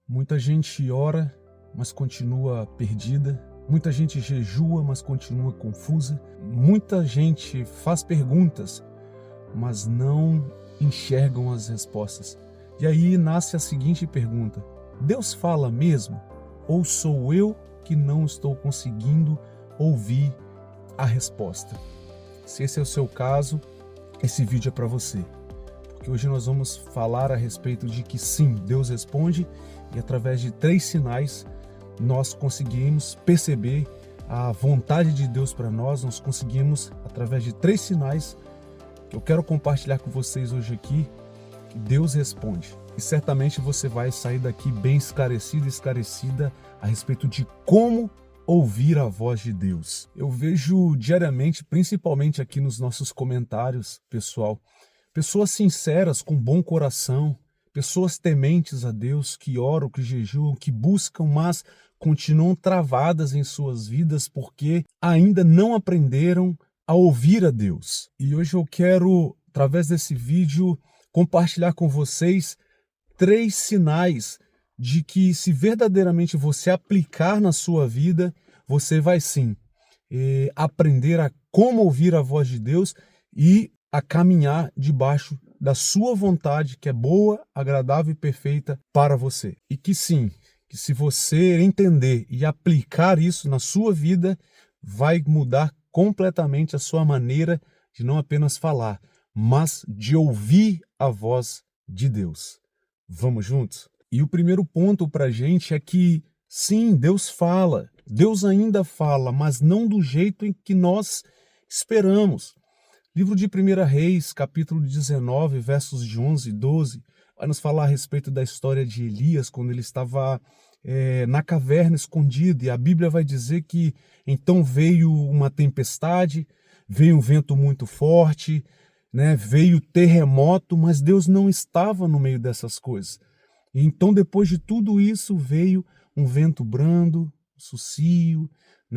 Muita gente ora, mas continua perdida. Muita gente jejua, mas continua confusa. Muita gente faz perguntas, mas não enxergam as respostas. E aí nasce a seguinte pergunta: Deus fala mesmo? Ou sou eu que não estou conseguindo ouvir a resposta? Se esse é o seu caso, esse vídeo é para você. Porque hoje nós vamos falar a respeito de que sim, Deus responde, e através de 3 sinais nós conseguimos perceber a vontade de Deus para nós conseguimos, através de 3 sinais que eu quero compartilhar com vocês hoje aqui, que Deus responde. E certamente você vai sair daqui bem esclarecido, esclarecida a respeito de como ouvir a voz de Deus. Eu vejo diariamente, principalmente aqui nos nossos comentários, pessoal, pessoas sinceras, com bom coração, pessoas tementes a Deus, que oram, que jejuam, que buscam, mas continuam travadas em suas vidas porque ainda não aprenderam a ouvir a Deus. E hoje eu quero, através desse vídeo, compartilhar com vocês 3 sinais de que, se verdadeiramente você aplicar na sua vida, você vai sim aprender a como ouvir a voz de Deus e a caminhar debaixo da sua vontade, que é boa, agradável e perfeita para você. E que sim, que se você entender e aplicar isso na sua vida, vai mudar completamente a sua maneira de não apenas falar, mas de ouvir a voz de Deus. Vamos juntos? E o primeiro ponto para a gente é que, sim, Deus fala. Deus ainda fala, mas não do jeito em que nós esperamos. Livro de 1 Reis, capítulo 19, versos de 11 e 12, vai nos falar a respeito da história de Elias, quando ele estava na caverna escondido. E a Bíblia vai dizer que então veio uma tempestade, veio um vento muito forte, veio terremoto, mas Deus não estava no meio dessas coisas. E então, depois de tudo isso, veio um vento brando, sucio,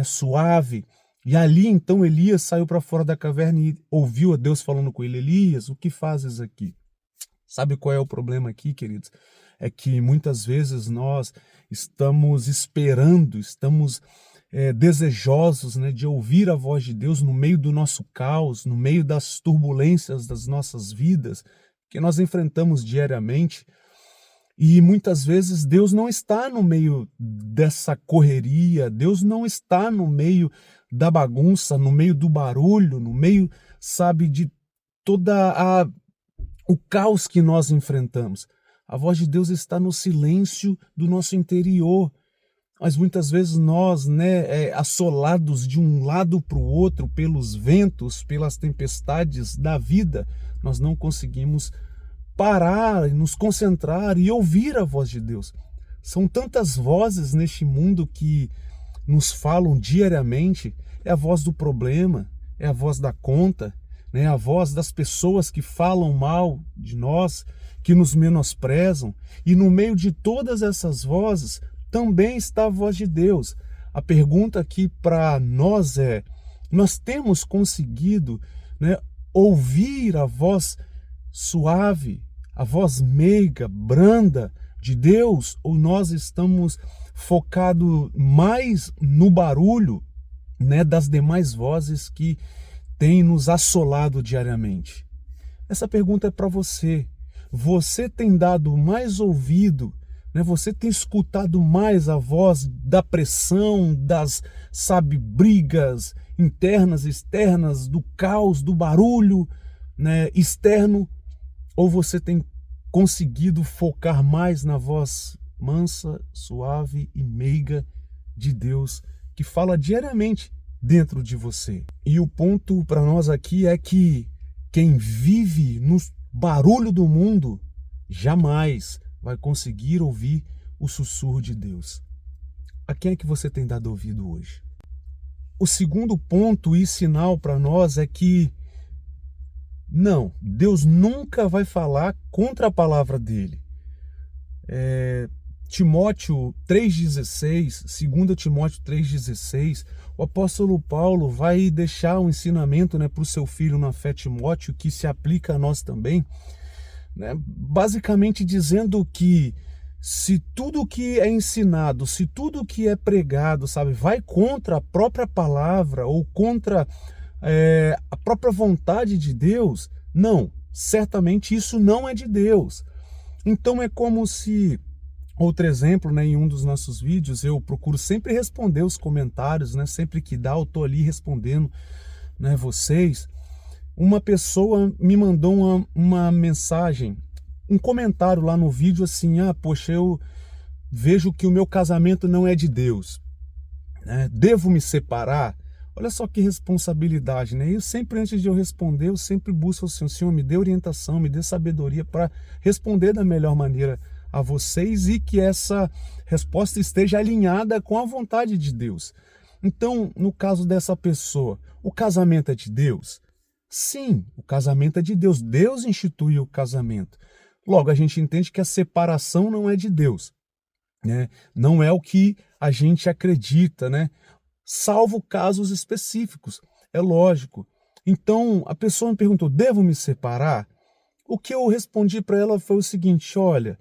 suave. E ali, então, Elias saiu para fora da caverna e ouviu a Deus falando com ele: Elias, o que fazes aqui? Sabe qual é o problema aqui, queridos? É que muitas vezes nós estamos esperando, estamos desejosos de ouvir a voz de Deus no meio do nosso caos, no meio das turbulências das nossas vidas, que nós enfrentamos diariamente. E muitas vezes Deus não está no meio dessa correria, Deus não está no meio da bagunça, no meio do barulho, no meio, de toda o caos que nós enfrentamos. A voz de Deus está no silêncio do nosso interior. Mas muitas vezes nós, assolados de um lado para o outro, pelos ventos, pelas tempestades da vida, nós não conseguimos parar, nos concentrar e ouvir a voz de Deus. São tantas vozes neste mundo que nos falam diariamente. É a voz do problema, é a voz da conta, a voz das pessoas que falam mal de nós, que nos menosprezam. E no meio de todas essas vozes também está a voz de Deus. A pergunta aqui para nós é: nós temos conseguido ouvir a voz suave, a voz meiga, branda de Deus, ou nós estamos focados mais no barulho das demais vozes que têm nos assolado diariamente? Essa pergunta é para você. Você tem dado mais ouvido, você tem escutado mais a voz da pressão, das, brigas internas, externas, do caos, do barulho externo? Ou você tem conseguido focar mais na voz mansa, suave e meiga de Deus, que fala diariamente dentro de você? E o ponto para nós aqui é que quem vive no barulho do mundo jamais vai conseguir ouvir o sussurro de Deus. A quem é que você tem dado ouvido hoje? O segundo ponto e sinal para nós é que não, Deus nunca vai falar contra a palavra dele. Timóteo 3,16, 2 Timóteo 3,16, o apóstolo Paulo vai deixar um ensinamento para o seu filho na fé, Timóteo, que se aplica a nós também, basicamente dizendo que Se tudo que é ensinado, se tudo que é pregado, sabe, vai contra a própria palavra ou contra a própria vontade de Deus, não, certamente isso não é de Deus. Então é como se, outro exemplo, né, em um dos nossos vídeos, eu procuro sempre responder os comentários, né, sempre que dá, eu tô ali respondendo, né, vocês. Uma pessoa me mandou uma mensagem, um comentário lá no vídeo assim: poxa, eu vejo que o meu casamento não é de Deus, né? Devo me separar? Olha só que responsabilidade, né? Eu sempre, antes de eu responder, eu sempre busco assim: o Senhor me dê orientação, me dê sabedoria para responder da melhor maneira a vocês e que essa resposta esteja alinhada com a vontade de Deus. Então, no caso dessa pessoa, o casamento é de Deus? Sim, o casamento é de Deus. Deus instituiu o casamento. Logo, a gente entende que a separação não é de Deus, né? Não é o que a gente acredita, né? Salvo casos específicos, é lógico. Então, a pessoa me perguntou: devo me separar? O que eu respondi para ela foi o seguinte: olha,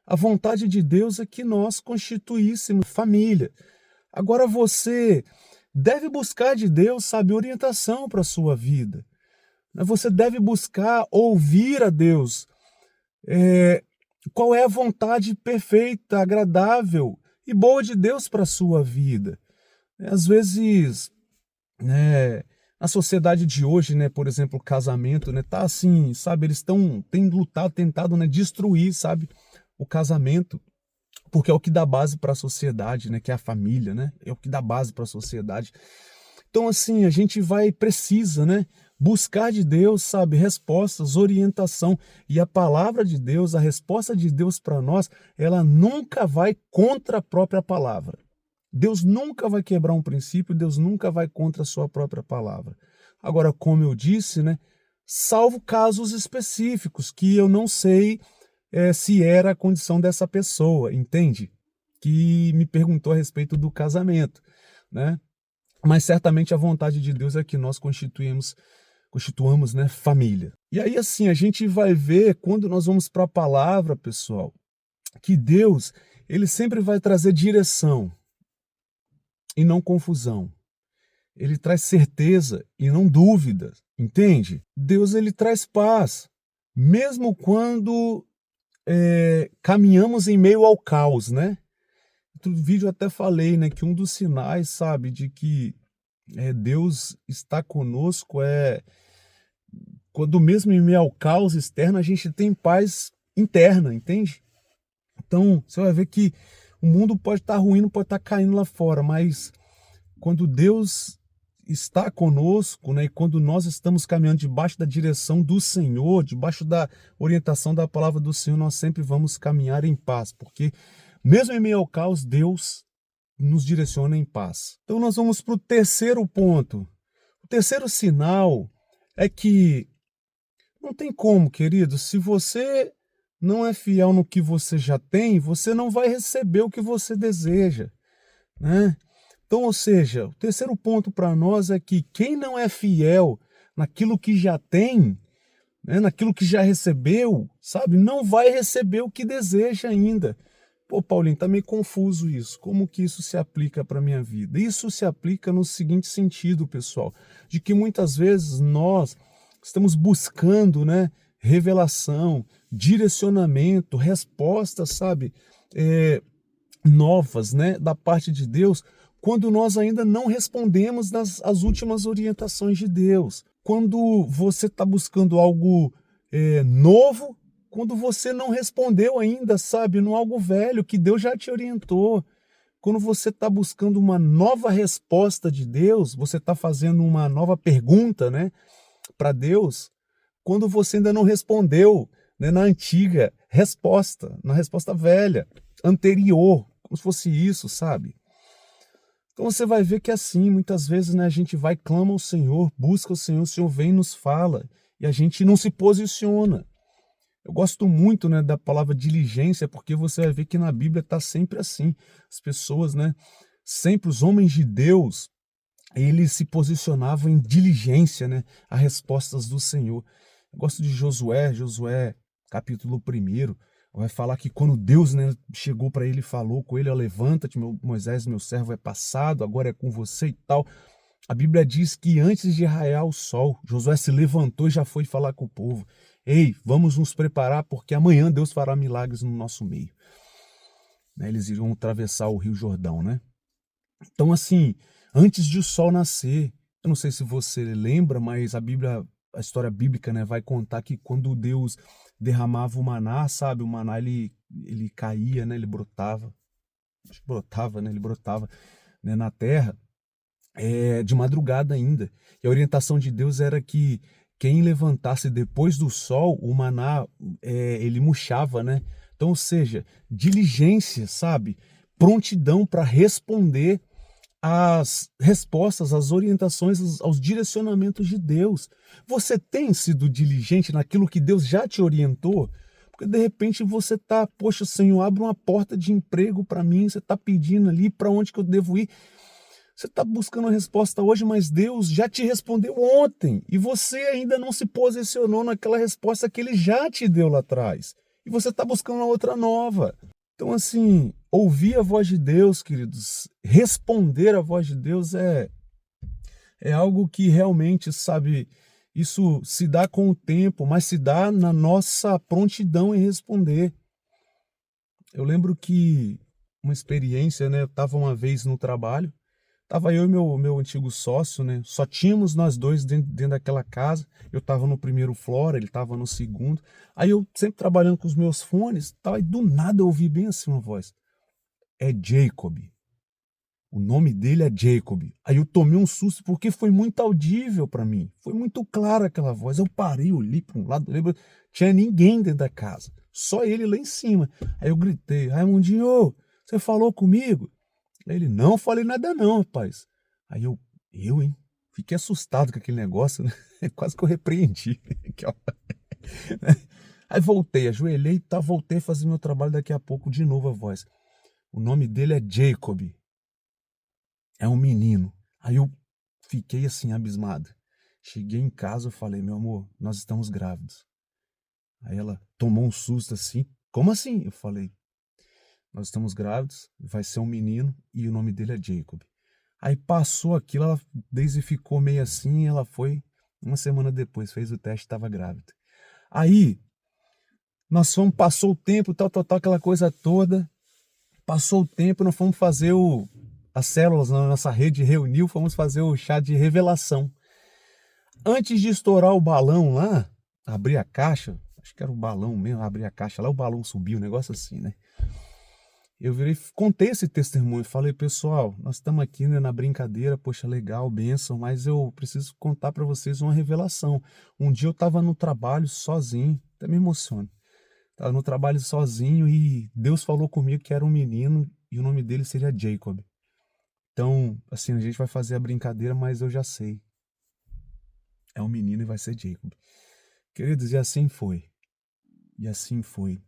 a vontade de Deus é que nós constituíssemos família. Agora você deve buscar de Deus, sabe, orientação para a sua vida. Você deve buscar ouvir a Deus. Qual é a vontade perfeita, agradável e boa de Deus para a sua vida? Às vezes, né, na sociedade de hoje, né, por exemplo, o casamento, né, tá assim, sabe, eles têm lutado, tentado, né, destruir, sabe, o casamento, porque é o que dá base para a sociedade, né, que é a família, né, é o que dá base para a sociedade. Então, assim, a gente precisa, né, buscar de Deus, sabe, respostas, orientação. E a palavra de Deus, a resposta de Deus para nós, ela nunca vai contra a própria palavra. Deus nunca vai quebrar um princípio, Deus nunca vai contra a sua própria palavra. Agora, como eu disse, né, salvo casos específicos que eu não sei se era a condição dessa pessoa, entende? Que me perguntou a respeito do casamento, né? Mas certamente a vontade de Deus é que nós constituamos, né, família. E aí, assim, a gente vai ver, quando nós vamos para a palavra, pessoal, que Deus, ele sempre vai trazer direção e não confusão. Ele traz certeza e não dúvida, entende? Deus, ele traz paz, mesmo quando caminhamos em meio ao caos, né? No vídeo eu até falei, né, que um dos sinais, sabe, de que Deus está conosco quando mesmo em meio ao caos externo a gente tem paz interna, entende? Então você vai ver que o mundo pode estar ruindo, pode estar caindo lá fora, mas quando Deus está conosco, né, e quando nós estamos caminhando debaixo da direção do Senhor, debaixo da orientação da palavra do Senhor, nós sempre vamos caminhar em paz, porque mesmo em meio ao caos, Deus nos direciona em paz. Então nós vamos para o terceiro ponto. O terceiro sinal é que não tem como, querido, se você não é fiel no que você já tem, você não vai receber o que você deseja, né? Então, ou seja, o terceiro ponto para nós é que quem não é fiel naquilo que já tem, né, naquilo que já recebeu, sabe, não vai receber o que deseja ainda. Pô, Paulinho, tá meio confuso isso. Como que isso se aplica para a minha vida? Isso se aplica no seguinte sentido, pessoal, de que muitas vezes nós estamos buscando, né, revelação, direcionamento, respostas, sabe, novas, né, da parte de Deus, quando nós ainda não respondemos as últimas orientações de Deus. Quando você está buscando algo novo, quando você não respondeu ainda, sabe, no algo velho que Deus já te orientou. Quando você está buscando uma nova resposta de Deus, você está fazendo uma nova pergunta, né, para Deus, quando você ainda não respondeu, né, na antiga resposta, na resposta velha, anterior, como se fosse isso, sabe? Então você vai ver que assim, muitas vezes, né, a gente vai, clama ao Senhor, busca o Senhor vem e nos fala, e a gente não se posiciona. Eu gosto muito, né, da palavra diligência, porque você vai ver que na Bíblia está sempre assim. As pessoas, né, sempre os homens de Deus, eles se posicionavam em diligência, né, a respostas do Senhor. Eu gosto de Josué capítulo 1, Vai falar que quando Deus, né, chegou para ele e falou com ele, ó, levanta-te, Moisés, meu servo é passado, agora é com você e tal. A Bíblia diz que antes de raiar o sol, Josué se levantou e já foi falar com o povo. Ei, vamos nos preparar porque amanhã Deus fará milagres no nosso meio. Né, eles iriam atravessar o Rio Jordão, né? Então, assim, antes de o sol nascer, eu não sei se você lembra, mas a história bíblica, né, vai contar que quando Deus derramava o maná, sabe, o maná ele caía, né, ele brotava, acho que brotava, né, ele brotava, né, na terra, de madrugada ainda. E a orientação de Deus era que quem levantasse depois do sol, o maná, ele murchava, né? Então, ou seja, diligência, sabe? Prontidão para responder às respostas, às orientações, aos direcionamentos de Deus. Você tem sido diligente naquilo que Deus já te orientou? Porque de repente você está, poxa, Senhor, abre uma porta de emprego para mim, você está pedindo ali para onde que eu devo ir. Você está buscando a resposta hoje, mas Deus já te respondeu ontem e você ainda não se posicionou naquela resposta que Ele já te deu lá atrás. E você está buscando uma outra nova. Então, assim, ouvir a voz de Deus, queridos, responder a voz de Deus é algo que realmente, sabe, isso se dá com o tempo, mas se dá na nossa prontidão em responder. Eu lembro que uma experiência, né, eu estava uma vez no trabalho, tava eu e meu antigo sócio, né? Só tínhamos nós dois dentro daquela casa. Eu tava no primeiro floor, ele tava no segundo. Aí eu sempre trabalhando com os meus fones, tal, e do nada eu ouvi bem assim uma voz. É Jacob. O nome dele é Jacob. Aí eu tomei um susto porque foi muito audível para mim. Foi muito clara aquela voz. Eu parei, olhei para um lado, lembro, tinha ninguém dentro da casa. Só ele lá em cima. Aí eu gritei: Raimundinho, você falou comigo? Aí ele: não falei nada não, rapaz. Aí hein? Fiquei assustado com aquele negócio, né? Quase que eu repreendi. Aí voltei, ajoelhei, tá, voltei a fazer meu trabalho, daqui a pouco de novo a voz. O nome dele é Jacob. É um menino. Aí eu fiquei assim, abismado. Cheguei em casa, eu falei: meu amor, nós estamos grávidos. Aí ela tomou um susto assim. Como assim? Eu falei: nós estamos grávidos, vai ser um menino e o nome dele é Jacob. Aí passou aquilo, ela Daisy ficou meio assim, ela foi, uma semana depois, fez o teste e estava grávida. Aí, passou o tempo, tal, aquela coisa toda, passou o tempo, nós fomos fazer as células na nossa rede reuniu, fomos fazer o chá de revelação. Antes de estourar o balão lá, abrir a caixa, acho que era o balão mesmo, abrir a caixa lá, o balão subiu, um negócio assim, né? Eu virei, contei esse testemunho, falei: pessoal, nós estamos aqui, né, na brincadeira, poxa, legal, bênção, mas eu preciso contar para vocês uma revelação. Um dia eu estava no trabalho sozinho, até me emociono, estava no trabalho sozinho e Deus falou comigo que era um menino e o nome dele seria Jacob. Então, assim, a gente vai fazer a brincadeira, mas eu já sei, é um menino e vai ser Jacob. Queridos, e assim foi, e assim foi.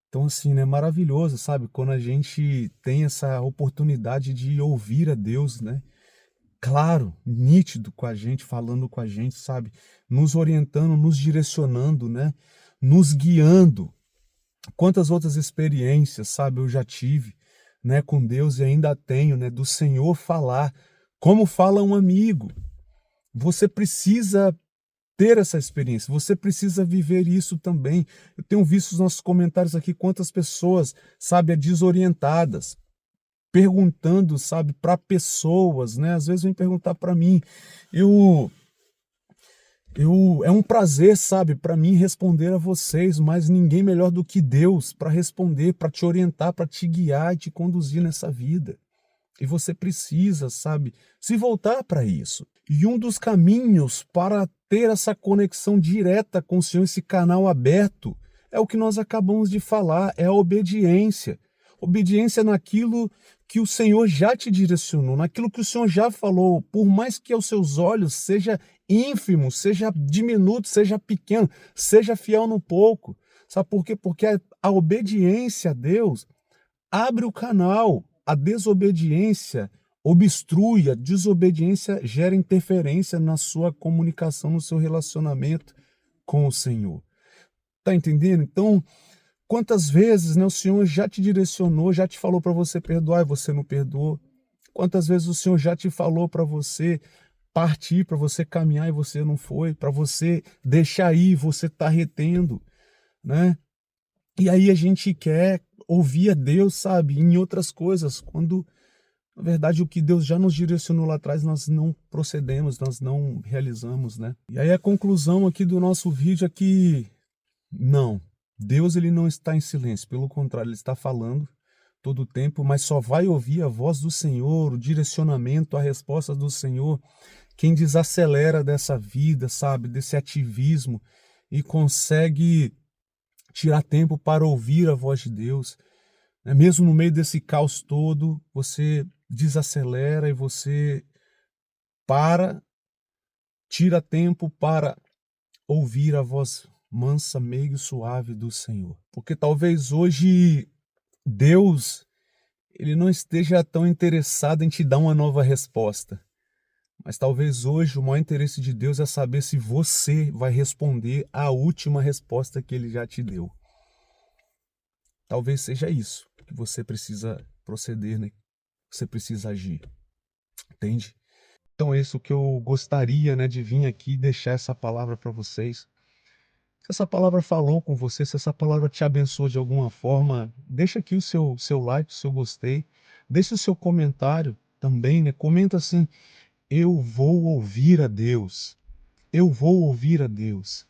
Então, assim, né, maravilhoso, sabe? Quando a gente tem essa oportunidade de ouvir a Deus, né? Claro, nítido com a gente, falando com a gente, sabe? Nos orientando, nos direcionando, né? Nos guiando. Quantas outras experiências, sabe, eu já tive, né, com Deus e ainda tenho, né? Do Senhor falar, como fala um amigo. Você precisa ter essa experiência, você precisa viver isso também. Eu tenho visto os nossos comentários aqui, quantas pessoas, sabe, desorientadas, perguntando, sabe, para pessoas, né? Às vezes vem perguntar para mim. É um prazer, sabe, para mim responder a vocês, mas ninguém melhor do que Deus para responder, para te orientar, para te guiar e te conduzir nessa vida. E você precisa, sabe, se voltar para isso. E um dos caminhos para ter essa conexão direta com o Senhor, esse canal aberto, é o que nós acabamos de falar, é a obediência. Obediência naquilo que o Senhor já te direcionou, naquilo que o Senhor já falou, por mais que aos seus olhos seja ínfimo, seja diminuto, seja pequeno, seja fiel no pouco. Sabe por quê? Porque a obediência a Deus abre o canal. A desobediência obstrui, a desobediência gera interferência na sua comunicação, no seu relacionamento com o Senhor. Tá entendendo? Então, Quantas vezes, né, o Senhor já te direcionou, já te falou para você perdoar e você não perdoou? Quantas vezes o Senhor já te falou para você partir, para você caminhar e você não foi, para você deixar ir, você está retendo, né? E aí a gente quer ouvir a Deus, sabe, em outras coisas, quando na verdade o que Deus já nos direcionou lá atrás nós não procedemos, nós não realizamos, né? E aí a conclusão aqui do nosso vídeo é que não, Deus ele não está em silêncio, pelo contrário, ele está falando todo o tempo, mas só vai ouvir a voz do Senhor, o direcionamento, a resposta do Senhor, quem desacelera dessa vida, sabe, desse ativismo e consegue tirar tempo para ouvir a voz de Deus, né? Mesmo no meio desse caos todo, você desacelera e você para, tira tempo para ouvir a voz mansa, meiga e suave do Senhor. Porque talvez hoje Deus ele não esteja tão interessado em te dar uma nova resposta. Mas talvez hoje o maior interesse de Deus é saber se você vai responder à última resposta que ele já te deu. Talvez seja isso que você precisa proceder, né? Você precisa agir. Entende? Então é isso que eu gostaria, né, de vir aqui e deixar essa palavra para vocês. Se essa palavra falou com você, se essa palavra te abençoou de alguma forma, deixa aqui o seu like, o seu gostei. Deixa o seu comentário também, né? Comenta assim: eu vou ouvir a Deus. Eu vou ouvir a Deus.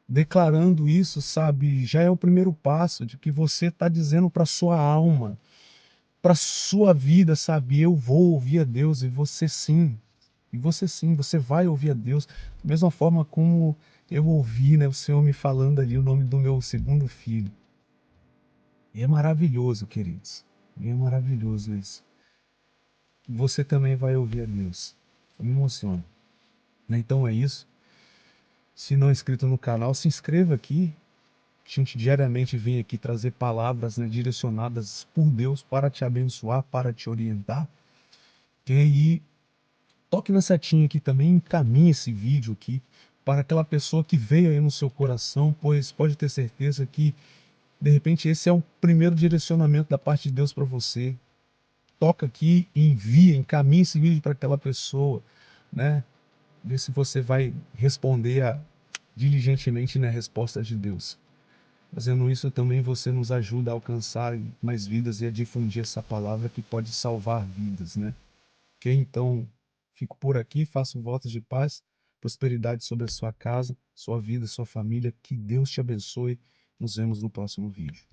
Declarando isso, sabe, já é o primeiro passo de que você está dizendo para sua alma, para sua vida, sabe, eu vou ouvir a Deus e você sim, você vai ouvir a Deus, da mesma forma como eu ouvi, né, o Senhor me falando ali o nome do meu segundo filho. E é maravilhoso, queridos, e é maravilhoso isso. Você também vai ouvir a Deus. Eu me emociono. Né? Então é isso. Se não é inscrito no canal, se inscreva aqui. A gente diariamente vem aqui trazer palavras, né, direcionadas por Deus para te abençoar, para te orientar. E aí, toque na setinha aqui também, encaminhe esse vídeo aqui para aquela pessoa que veio aí no seu coração, pois pode ter certeza que, de repente, esse é o primeiro direcionamento da parte de Deus para você. Toca aqui e envia, encaminhe esse vídeo para aquela pessoa, né? Vê se você vai responder diligentemente na resposta de Deus. Fazendo isso também você nos ajuda a alcançar mais vidas e a difundir essa palavra que pode salvar vidas, né? Ok? Então, fico por aqui, faço votos de paz, prosperidade sobre a sua casa, sua vida, sua família. Que Deus te abençoe. Nos vemos no próximo vídeo.